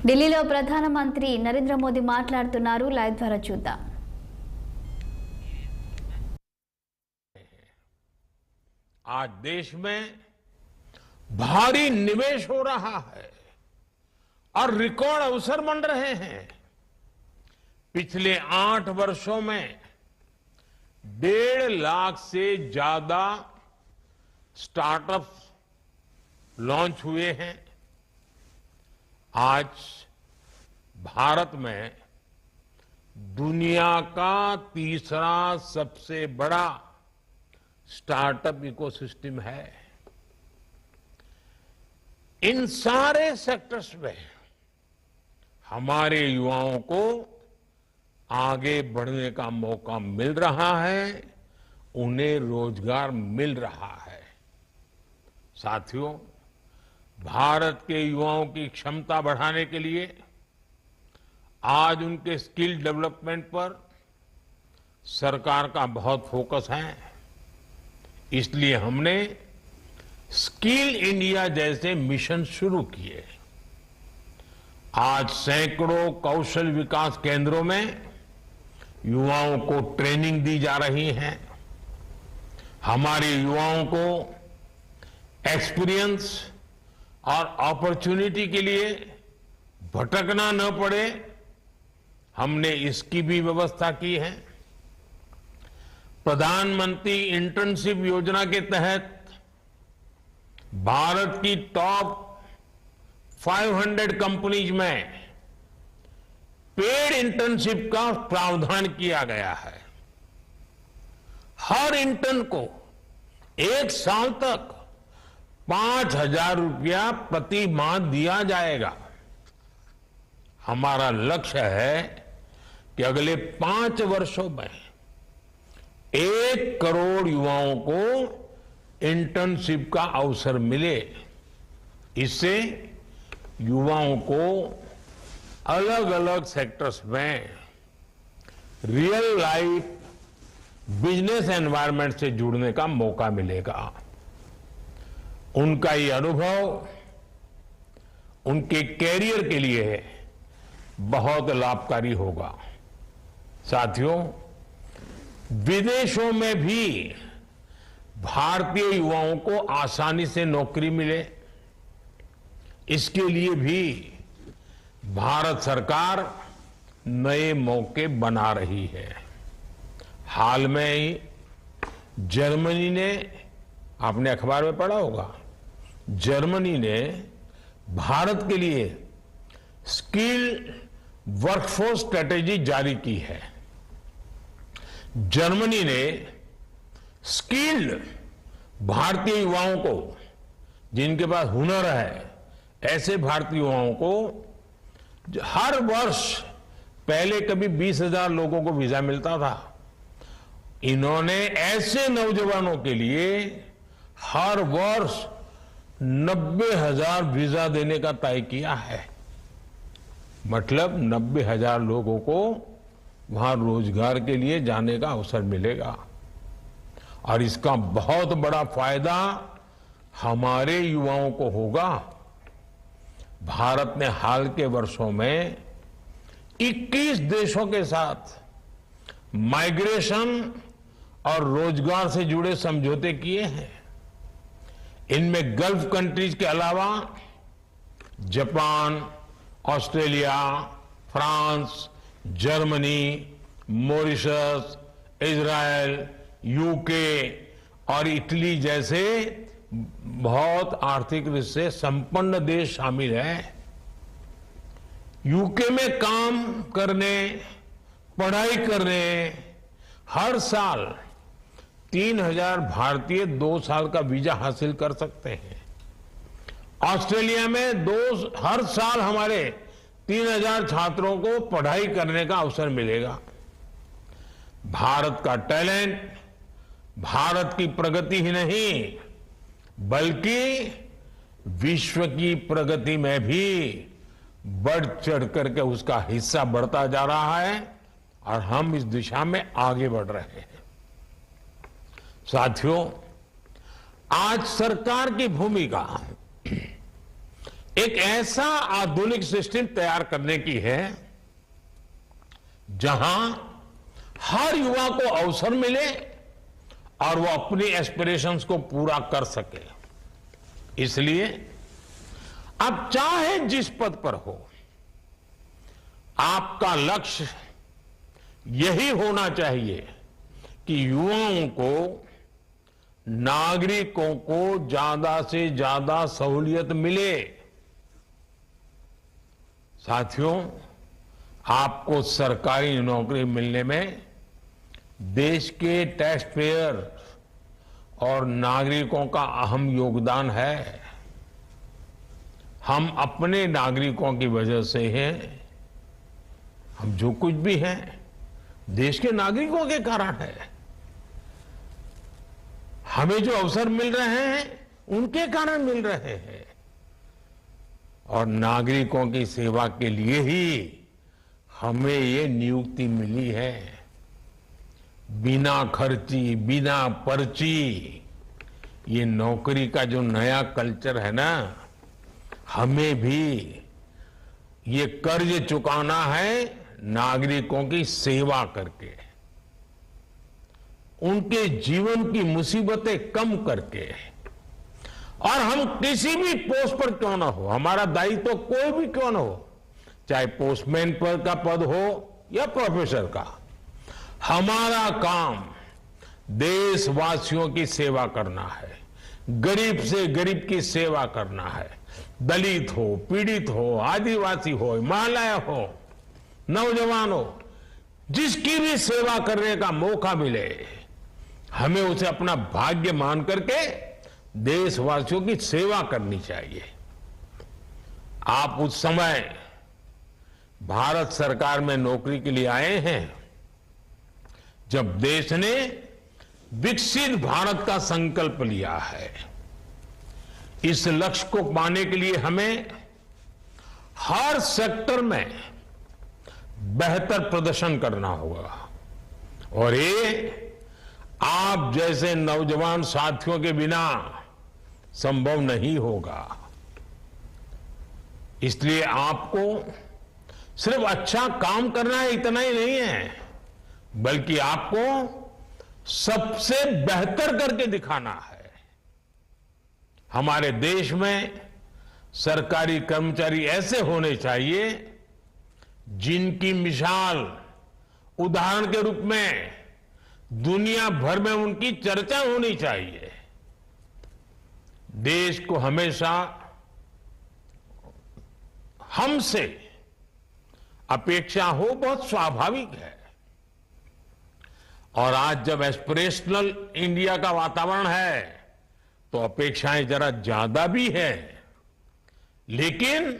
ఢిల్లీలో ప్రధానమంత్రి నరేంద్ర మోదీ మాట్లాడుతున్నారు. లైవ్ ద్వారా చూద్దాం. आज देश में भारी निवेश हो रहा है और रिकॉर्ड अवसर बन रहे हैं। पिछले 8 वर्षों में 1.5 लाख से ज्यादा स्टार्टअप लॉन्च हुए हैं। आज भारत में दुनिया का तीसरा सबसे बड़ा स्टार्टअप इकोसिस्टम है। इन सारे सेक्टर्स में हमारे युवाओं को आगे बढ़ने का मौका मिल रहा है, उन्हें रोजगार मिल रहा है। साथियों, भारत के युवाओं की क्षमता बढ़ाने के लिए आज उनके स्किल डेवलपमेंट पर सरकार का बहुत फोकस है। इसलिए हमने स्किल इंडिया जैसे मिशन शुरू किए। आज सैकड़ों कौशल विकास केंद्रों में युवाओं को ट्रेनिंग दी जा रही है। हमारे युवाओं को एक्सपीरियंस और अपॉर्चुनिटी के लिए भटकना न पड़े, हमने इसकी भी व्यवस्था की है। प्रधानमंत्री इंटर्नशिप योजना के तहत भारत की टॉप 500 कंपनीज में पेड इंटर्नशिप का प्रावधान किया गया है। हर इंटर्न को 1 साल तक 5,000 रुपया प्रति माह दिया जाएगा। हमारा लक्ष्य है कि अगले 5 वर्षों में 1 करोड़ युवाओं को इंटर्नशिप का अवसर मिले। इससे युवाओं को अलग अलग सेक्टर्स में रियल लाइफ बिजनेस एनवायरनमेंट से जुड़ने का मौका मिलेगा। उनका ये अनुभव उनके कैरियर के लिए बहुत लाभकारी होगा। साथियों, विदेशों में भी भारतीय युवाओं को आसानी से नौकरी मिले, इसके लिए भी भारत सरकार नए मौके बना रही है। हाल में ही जर्मनी ने, आपने अखबार में पढ़ा होगा, जर्मनी ने भारत के लिए स्किल वर्कफोर्स स्ट्रेटेजी जारी की है। जर्मनी ने स्किल्ड भारतीय युवाओं को, जिनके पास हुनर है, ऐसे भारतीय युवाओं को हर वर्ष, पहले कभी 20,000 लोगों को वीजा मिलता था, इन्होंने ऐसे नौजवानों के लिए हर वर्ष 90,000 वीजा देने का तय किया है। मतलब 90,000 लोगों को वहां रोजगार के लिए जाने का अवसर मिलेगा। और इसका बहुत बड़ा फायदा हमारे युवाओं को होगा। भारत ने हाल के वर्षों में 21 देशों के साथ माइग्रेशन और रोजगार से जुड़े समझौते किए हैं। इनमें गल्फ कंट्रीज के अलावा Japan, Australia, France, Germany, Mauritius, Israel, UK और इटली जैसे बहुत आर्थिक रूप से संपन्न देश शामिल हैं। यूके में काम करने, पढ़ाई करने हर साल 3,000 भारतीय 2 साल का वीजा हासिल कर सकते हैं। ऑस्ट्रेलिया में हर साल हमारे 3,000 छात्रों को पढ़ाई करने का अवसर मिलेगा। भारत का टैलेंट भारत की प्रगति ही नहीं, बल्कि विश्व की प्रगति में भी बढ़ चढ़ करके उसका हिस्सा बढ़ता जा रहा है और हम इस दिशा में आगे बढ़ रहे हैं। साथियों, आज सरकार की भूमिका एक ऐसा आधुनिक सिस्टम तैयार करने की है जहां हर युवा को अवसर मिले और वो अपनी एस्पिरेशंस को पूरा कर सके। इसलिए आप चाहे जिस पद पर हो, आपका लक्ष्य यही होना चाहिए कि युवाओं को, नागरिकों को ज्यादा से ज्यादा सहूलियत मिले। साथियों, आपको सरकारी नौकरी मिलने में देश के टैक्स पेयर और नागरिकों का अहम योगदान है। हम अपने नागरिकों की वजह से हैं, हम जो कुछ भी हैं देश के नागरिकों के कारण है। हमें जो अवसर मिल रहे हैं उनके कारण मिल रहे हैं, और नागरिकों की सेवा के लिए ही हमें ये नियुक्ति मिली है। बिना खर्ची, बिना पर्ची, ये नौकरी का जो नया कल्चर है ना, हमें भी ये कर्ज चुकाना है नागरिकों की सेवा करके, उनके जीवन की मुसीबतें कम करके। और हम किसी भी पोस्ट पर क्यों ना हो, हमारा दायित्व तो कोई भी क्यों ना हो, चाहे पोस्टमैन पर का पद हो या प्रोफेसर का, हमारा काम देशवासियों की सेवा करना है, गरीब से गरीब की सेवा करना है। दलित हो, पीड़ित हो, आदिवासी हो, महिलाएं हो, नौजवान हो, जिसकी भी सेवा करने का मौका मिले, हमें उसे अपना भाग्य मान करके देशवासियों की सेवा करनी चाहिए। आप उस समय भारत सरकार में नौकरी के लिए आए हैं जब देश ने विकसित भारत का संकल्प लिया है। इस लक्ष्य को पाने के लिए हमें हर सेक्टर में बेहतर प्रदर्शन करना होगा, और ये आप जैसे नौजवान साथियों के बिना संभव नहीं होगा। इसलिए आपको सिर्फ अच्छा काम करना है इतना ही नहीं है, बल्कि आपको सबसे बेहतर करके दिखाना है। हमारे देश में सरकारी कर्मचारी ऐसे होने चाहिए जिनकी मिसाल उदाहरण के रूप में दुनिया भर में उनकी चर्चा होनी चाहिए। देश को हमेशा हमसे अपेक्षा हो बहुत स्वाभाविक है, और आज जब एस्पिरेशनल इंडिया का वातावरण है तो अपेक्षाएं जरा ज्यादा भी है, लेकिन